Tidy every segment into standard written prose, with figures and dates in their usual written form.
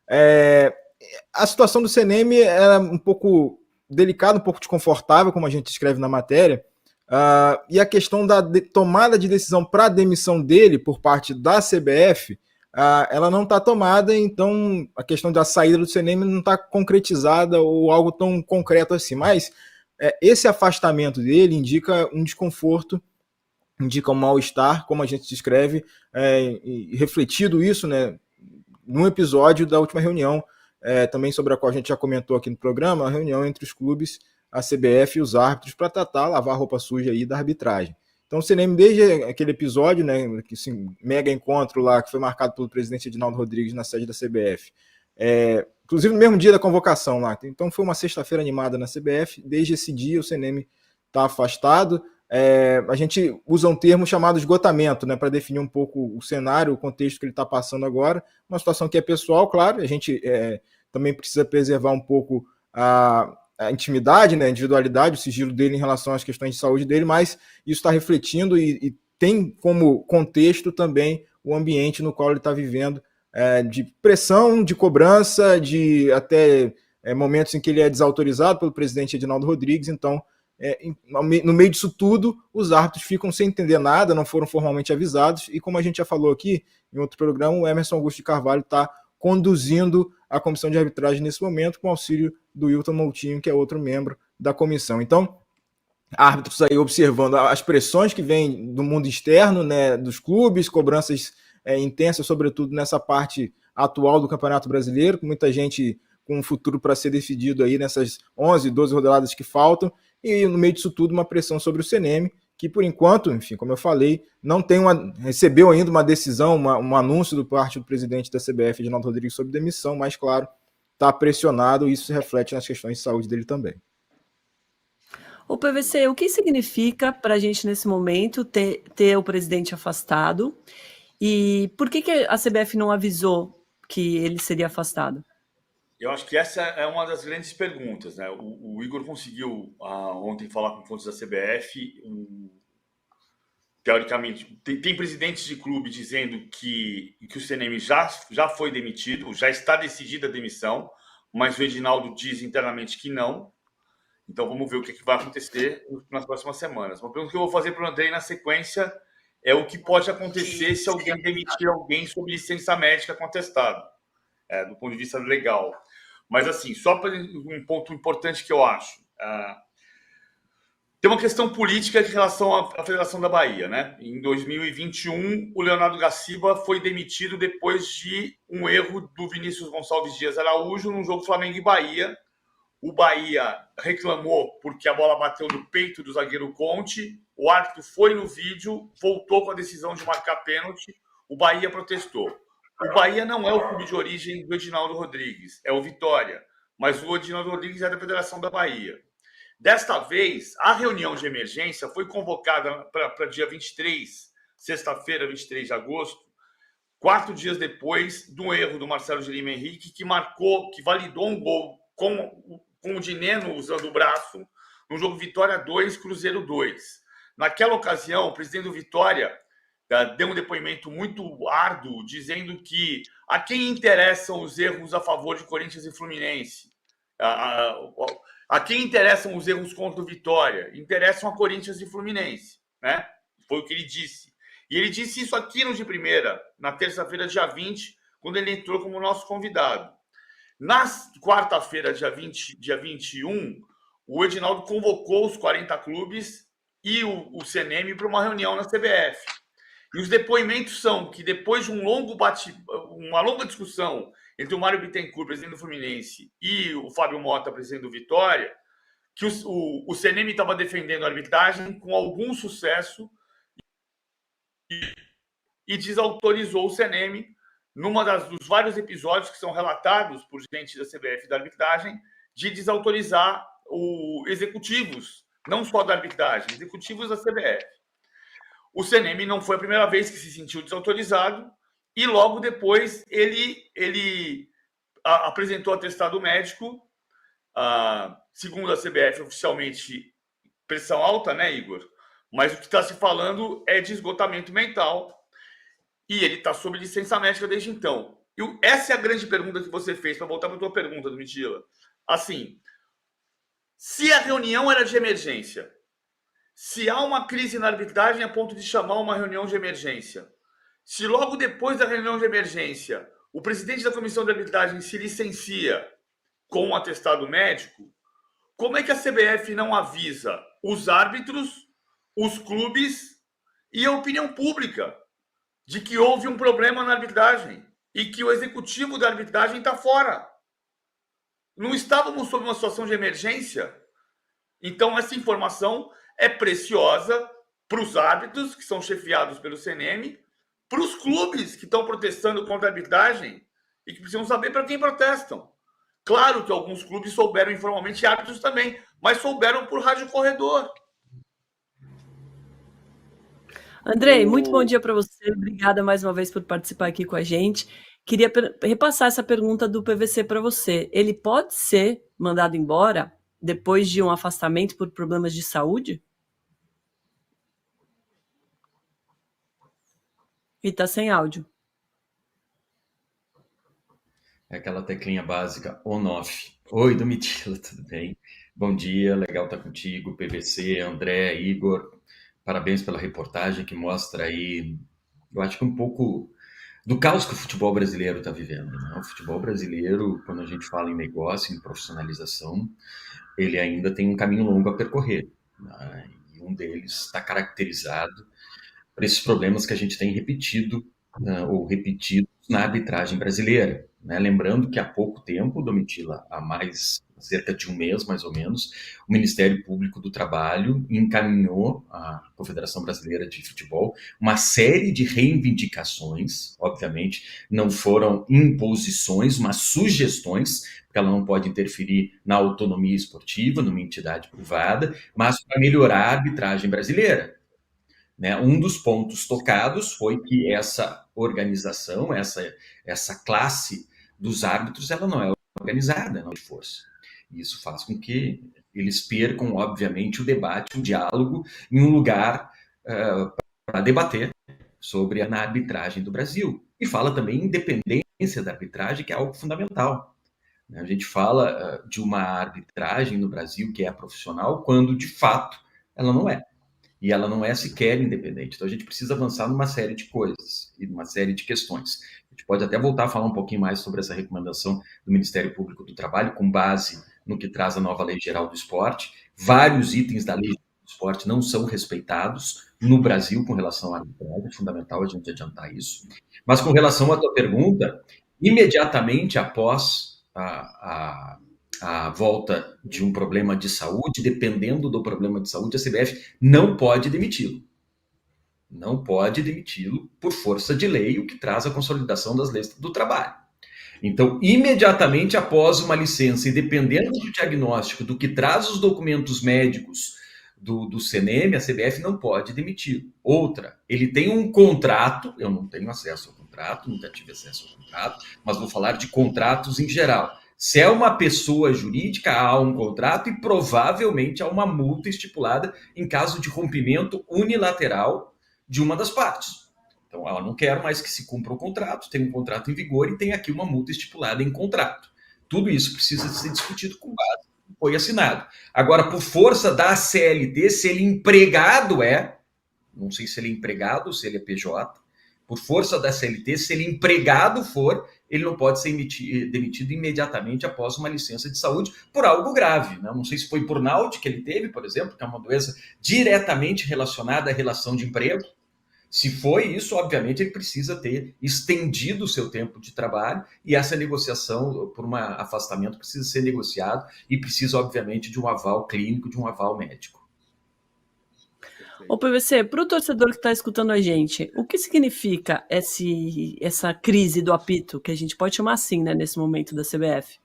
É, a situação do CNM era um pouco delicada, um pouco desconfortável, como a gente escreve na matéria, e a questão da tomada de decisão para a demissão dele por parte da CBF, ela não está tomada, então a questão da saída do CNM não está concretizada ou algo tão concreto assim, mas esse afastamento dele indica um desconforto, indica um mal-estar, como a gente descreve, e refletido isso, né, num episódio da última reunião, também sobre a qual a gente já comentou aqui no programa, a reunião entre os clubes, a CBF e os árbitros para tratar, lavar a roupa suja aí da arbitragem. Então o CNM, desde aquele episódio, né, que assim, mega encontro lá, que foi marcado pelo presidente Edinaldo Rodrigues na sede da CBF, inclusive no mesmo dia da convocação lá, então foi uma sexta-feira animada na CBF, desde esse dia o CNM está afastado. A gente usa um termo chamado esgotamento, né, para definir um pouco o cenário, o contexto que ele está passando agora. Uma situação que é pessoal, claro, a gente também precisa preservar um pouco a intimidade, né, a individualidade, o sigilo dele em relação às questões de saúde dele, mas isso está refletindo e tem como contexto também o ambiente no qual ele está vivendo, de pressão, de cobrança, de até momentos em que ele é desautorizado pelo presidente Edinaldo Rodrigues. Então, no meio disso tudo, os árbitros ficam sem entender nada, não foram formalmente avisados, e como a gente já falou aqui em outro programa, o Emerson Augusto de Carvalho está conduzindo a comissão de arbitragem nesse momento, com auxílio do Wilton Moutinho, que é outro membro da comissão. Então, árbitros aí observando as pressões que vêm do mundo externo, né, dos clubes, cobranças intensas, sobretudo nessa parte atual do Campeonato Brasileiro, com muita gente com um futuro para ser decidido aí nessas 11, 12 rodadas que faltam, e no meio disso tudo uma pressão sobre o CNM, que por enquanto, enfim, como eu falei, não tem recebeu ainda uma decisão, um anúncio do parte do presidente da CBF, Edinaldo Rodrigues, sobre demissão, mas claro, está pressionado e isso se reflete nas questões de saúde dele também. O PVC, o que significa para a gente nesse momento ter o presidente afastado? E por que a CBF não avisou que ele seria afastado? Eu acho que essa é uma das grandes perguntas, né? O Igor conseguiu ontem falar com fontes da CBF. Teoricamente, tem presidentes de clube dizendo que o CNM já foi demitido, já está decidida a demissão, mas o Edinaldo diz internamente que não. Então vamos ver o que vai acontecer nas próximas semanas. Uma pergunta que eu vou fazer para o Andrei na sequência é o que pode acontecer se alguém demitir alguém sob licença médica contestada, do ponto de vista legal. Mas assim, só para um ponto importante que eu acho, tem uma questão política em relação à Federação da Bahia, né? Em 2021, o Leonardo Gaciba foi demitido depois de um erro do Vinícius Gonçalves Dias Araújo num jogo Flamengo e Bahia. O Bahia reclamou porque a bola bateu no peito do zagueiro Conte. O árbitro foi no vídeo, voltou com a decisão de marcar pênalti. O Bahia protestou. O Bahia não é o clube de origem do Edinaldo Rodrigues, é o Vitória. Mas o Edinaldo Rodrigues é da Federação da Bahia. Desta vez, a reunião de emergência foi convocada para dia 23, sexta-feira, 23 de agosto, 4 dias depois do erro do Marcelo de Lima Henrique, que validou um gol com o Dineno usando o braço, no jogo Vitória 2, Cruzeiro 2. Naquela ocasião, o presidente do Vitória deu um depoimento muito árduo, dizendo que a quem interessam os erros a favor de Corinthians e Fluminense? A quem interessam os erros contra o Vitória? Interessam a Corinthians e Fluminense, né? Foi o que ele disse. E ele disse isso aqui no de primeira, na terça-feira, dia 20, quando ele entrou como nosso convidado. Na quarta-feira, dia 21, o Edinaldo convocou os 40 clubes e o CNM para uma reunião na CBF. E os depoimentos são que depois de uma longa discussão entre o Mário Bittencourt, presidente do Fluminense, e o Fábio Mota, presidente do Vitória, que o CNM estava defendendo a arbitragem com algum sucesso e desautorizou o CNM dos vários episódios que são relatados por gente da CBF da arbitragem, de desautorizar executivos, não só da arbitragem, executivos da CBF. O CNM não foi a primeira vez que se sentiu desautorizado e logo depois ele apresentou atestado médico, segundo a CBF, oficialmente pressão alta, né, Igor? Mas o que está se falando é de esgotamento mental e ele está sob licença médica desde então. Essa é a grande pergunta que você fez, para voltar para a tua pergunta, Domitila. Assim, se a reunião era de emergência, se há uma crise na arbitragem a ponto de chamar uma reunião de emergência, se logo depois da reunião de emergência o presidente da comissão de arbitragem se licencia com um atestado médico, como é que a CBF não avisa os árbitros, os clubes e a opinião pública de que houve um problema na arbitragem e que o executivo da arbitragem está fora? Não estávamos sob uma situação de emergência? Então, essa informação é preciosa para os árbitros, que são chefiados pelo CNM, para os clubes que estão protestando contra a arbitragem e que precisam saber para quem protestam. Claro que alguns clubes souberam informalmente, árbitros também, mas souberam por rádio corredor. Andrei, muito bom dia para você. Obrigada mais uma vez por participar aqui com a gente. Queria repassar essa pergunta do PVC para você. Ele pode ser mandado embora depois de um afastamento por problemas de saúde? E está sem áudio. É aquela teclinha básica on-off. Oi, Domitila, tudo bem? Bom dia, legal estar contigo, PVC, André, Igor. Parabéns pela reportagem que mostra aí, eu acho que um pouco do caos que o futebol brasileiro está vivendo, né? O futebol brasileiro, quando a gente fala em negócio, em profissionalização, ele ainda tem um caminho longo a percorrer, né? E um deles está caracterizado por esses problemas que a gente tem repetido, ou repetido na arbitragem brasileira, né? Lembrando que há pouco tempo, Domitila, há cerca de um mês, mais ou menos, o Ministério Público do Trabalho encaminhou à Confederação Brasileira de Futebol uma série de reivindicações, obviamente não foram imposições, mas sugestões, porque ela não pode interferir na autonomia esportiva, numa entidade privada, mas para melhorar a arbitragem brasileira. Né? Um dos pontos tocados foi que essa organização, essa classe dos árbitros, ela não é organizada, não é de força. Isso faz com que eles percam, obviamente, o debate, o diálogo em um lugar para debater sobre a arbitragem do Brasil. E fala também em independência da arbitragem, que é algo fundamental. A gente fala de uma arbitragem no Brasil que é profissional, quando, de fato, ela não é. E ela não é sequer independente. Então, a gente precisa avançar numa série de coisas e numa série de questões. A gente pode até voltar a falar um pouquinho mais sobre essa recomendação do Ministério Público do Trabalho, com base no que traz a nova Lei Geral do Esporte. Vários itens da Lei Geral do Esporte não são respeitados no Brasil com relação à arbitragem. É fundamental a gente adiantar isso. Mas com relação à tua pergunta, imediatamente após a volta de um problema de saúde, dependendo do problema de saúde, a CBF não pode demiti-lo. Não pode demiti-lo por força de lei, o que traz a consolidação das leis do trabalho. Então, imediatamente após uma licença, e dependendo do diagnóstico, do que traz os documentos médicos do CNM, a CBF não pode demiti-lo. Outra, ele tem um contrato, eu não tenho acesso ao contrato, nunca tive acesso ao contrato, mas vou falar de contratos em geral. Se é uma pessoa jurídica, há um contrato e provavelmente há uma multa estipulada em caso de rompimento unilateral de uma das partes. Então, ela não quer mais que se cumpra o contrato, tem um contrato em vigor e tem aqui uma multa estipulada em contrato. Tudo isso precisa ser discutido com base no que foi assinado. Agora, por força da CLT, se ele empregado não sei se ele é empregado ou se ele é PJ, por força da CLT, se ele empregado for, ele não pode ser demitido imediatamente após uma licença de saúde por algo grave. Né? Não sei se foi burnout que ele teve, por exemplo, que é uma doença diretamente relacionada à relação de emprego. Se foi isso, obviamente, ele precisa ter estendido o seu tempo de trabalho e essa negociação por um afastamento precisa ser negociado e precisa, obviamente, de um aval clínico, de um aval médico. Ô PVC, para o torcedor que está escutando a gente, o que significa essa crise do apito, que a gente pode chamar assim, né, nesse momento da CBF?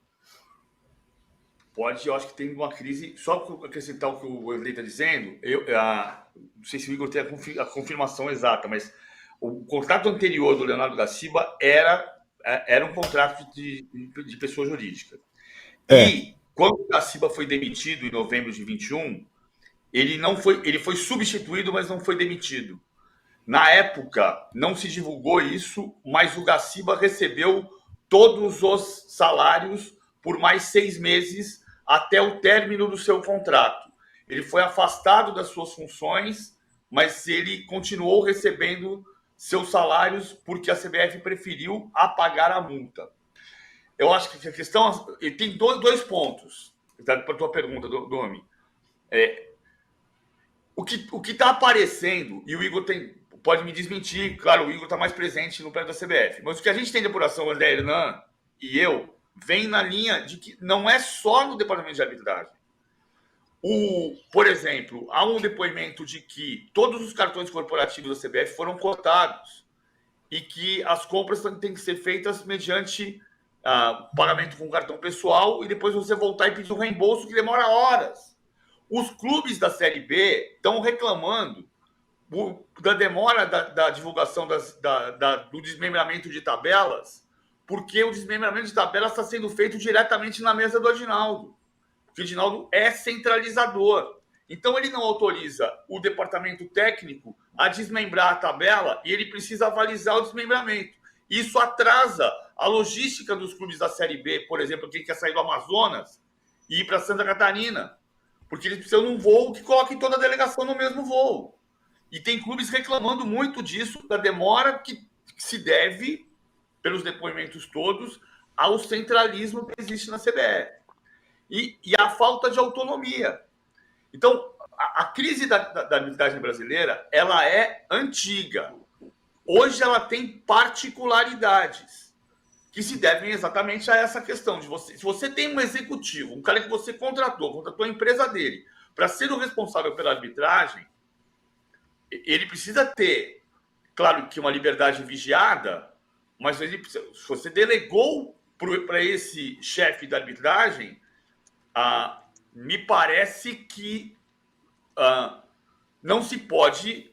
Pode, eu acho que tem uma crise, só para acrescentar o que o Andrei está dizendo, não sei se o Igor tem a confirmação exata, mas o contrato anterior do Leonardo Gaciba era um contrato de pessoa jurídica. E quando o Gaciba foi demitido em novembro de 21, ele foi substituído, mas não foi demitido. Na época, não se divulgou isso, mas o Gaciba recebeu todos os salários por mais 6 meses até o término do seu contrato. Ele foi afastado das suas funções, mas ele continuou recebendo seus salários porque a CBF preferiu apagar a multa. Eu acho que a questão... Tem dois pontos para a tua pergunta, Domi. O que está aparecendo, e o Igor pode me desmentir, claro, o Igor está mais presente no plano da CBF, mas o que a gente tem de apuração, André Hernan e eu, vem na linha de que não é só no departamento de arbitragem. Por exemplo, há um depoimento de que todos os cartões corporativos da CBF foram cortados e que as compras têm que ser feitas mediante pagamento com cartão pessoal e depois você voltar e pedir um reembolso que demora horas. Os clubes da Série B estão reclamando da demora da divulgação do desmembramento de tabelas, porque o desmembramento de tabelas está sendo feito diretamente na mesa do Adinaldo. Porque o Adinaldo é centralizador. Então, ele não autoriza o departamento técnico a desmembrar a tabela e ele precisa avalizar o desmembramento. Isso atrasa a logística dos clubes da Série B, por exemplo, quem quer sair do Amazonas e ir para Santa Catarina. Porque eles precisam de um voo que coloque toda a delegação no mesmo voo. E tem clubes reclamando muito disso, da demora que se deve, pelos depoimentos todos, ao centralismo que existe na CBF. E a falta de autonomia. Então, a crise da arbitragem brasileira, ela é antiga. Hoje ela tem particularidades que se devem exatamente a essa questão de você. Se você tem um executivo, um cara que você contratou a empresa dele, para ser o responsável pela arbitragem, ele precisa ter, claro que uma liberdade vigiada, mas se você delegou para esse chefe da arbitragem, me parece que não se pode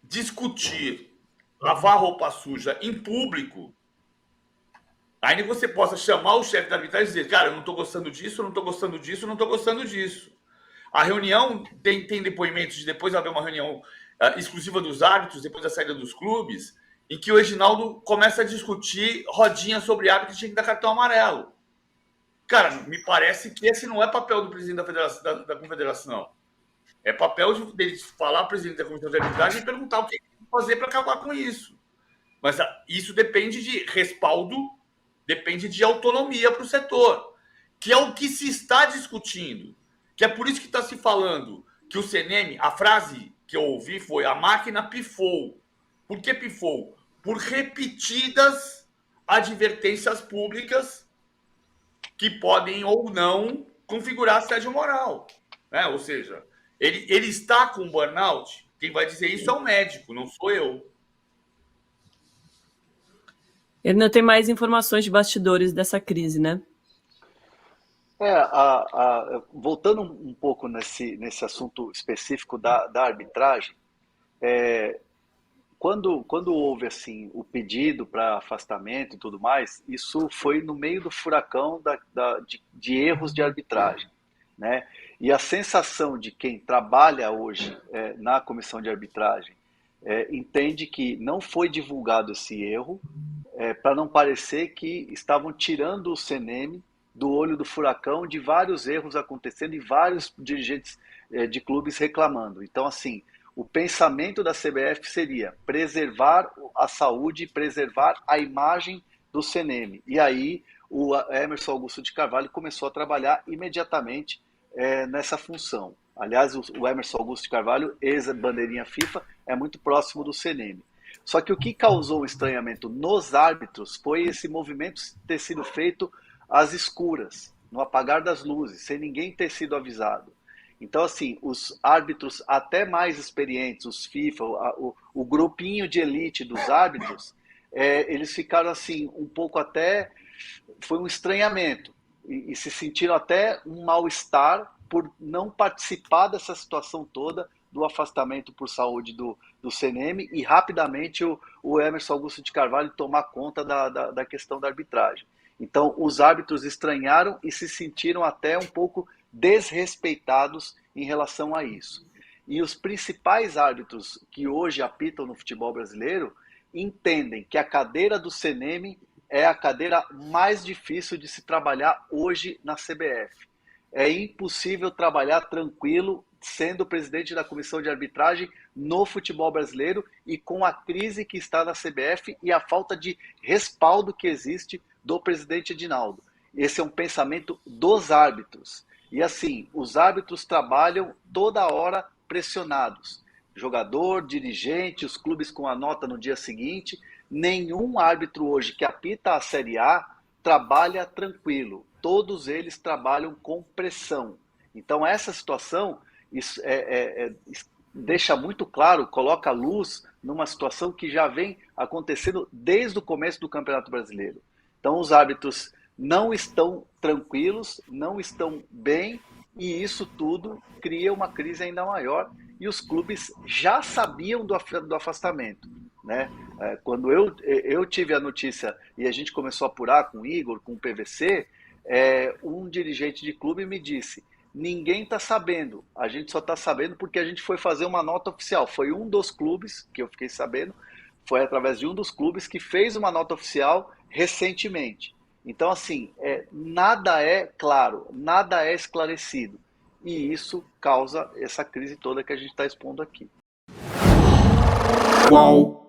discutir lavar roupa suja em público, ainda que você possa chamar o chefe da arbitragem e dizer, cara, eu não estou gostando disso, eu não estou gostando disso, eu não estou gostando disso. A reunião tem depoimentos de depois haver uma reunião exclusiva dos árbitros, depois da saída dos clubes, em que o Reginaldo começa a discutir rodinha sobre árbitro que tinha que dar cartão amarelo. Cara, me parece que esse não é papel do presidente da confederação. É papel dele falar ao presidente da comissão de arbitragem e perguntar o que fazer para acabar com isso. Mas isso depende de respaldo, depende de autonomia para o setor, que é o que se está discutindo. Que é por isso que está se falando que o CNM, a frase que eu ouvi foi: a máquina pifou. Por que pifou? Por repetidas advertências públicas que podem ou não configurar assédio moral. Né? Ou seja, ele está com burnout. Quem vai dizer isso é o médico, não sou eu. Ele não tem mais informações de bastidores dessa crise, né? Voltando um pouco nesse assunto específico da arbitragem, quando houve assim, o pedido para afastamento e tudo mais, isso foi no meio do furacão de erros de arbitragem, né? E a sensação de quem trabalha hoje na comissão de arbitragem entende que não foi divulgado esse erro, para não parecer que estavam tirando o CNM do olho do furacão, de vários erros acontecendo e vários dirigentes de clubes reclamando. Então, assim, o pensamento da CBF seria preservar a saúde, preservar a imagem do CNM. E aí o Emerson Augusto de Carvalho começou a trabalhar imediatamente nessa função. Aliás, o Emerson Augusto de Carvalho, ex-bandeirinha FIFA, é muito próximo do CNM. Só que o que causou um estranhamento nos árbitros foi esse movimento ter sido feito às escuras, no apagar das luzes, sem ninguém ter sido avisado. Então, assim, os árbitros até mais experientes, os FIFA, o grupinho de elite dos árbitros, eles ficaram assim, um pouco até... Foi um estranhamento e se sentiram até um mal-estar por não participar dessa situação toda do afastamento por saúde do CNM e rapidamente o Emerson Augusto de Carvalho tomar conta da questão da arbitragem. Então, os árbitros estranharam e se sentiram até um pouco desrespeitados em relação a isso. E os principais árbitros que hoje apitam no futebol brasileiro entendem que a cadeira do CNM é a cadeira mais difícil de se trabalhar hoje na CBF. É impossível trabalhar tranquilo sendo presidente da comissão de arbitragem no futebol brasileiro e com a crise que está na CBF e a falta de respaldo que existe do presidente Edinaldo. Esse é um pensamento dos árbitros. E assim, os árbitros trabalham toda hora pressionados. Jogador, dirigente, os clubes com a nota no dia seguinte. Nenhum árbitro hoje que apita a Série A trabalha tranquilo. Todos eles trabalham com pressão. Então essa situação deixa muito claro, coloca luz numa situação que já vem acontecendo desde o começo do Campeonato Brasileiro. Então os árbitros não estão tranquilos, não estão bem, e isso tudo cria uma crise ainda maior, e os clubes já sabiam do afastamento, né? Quando eu tive a notícia e a gente começou a apurar com o Igor, com o PVC, um dirigente de clube me disse: ninguém está sabendo, a gente só está sabendo porque a gente foi fazer uma nota oficial. Foi um dos clubes que eu fiquei sabendo, foi através de um dos clubes que fez uma nota oficial recentemente. Então, assim, nada é claro, nada é esclarecido. E isso causa essa crise toda que a gente está expondo aqui. Qual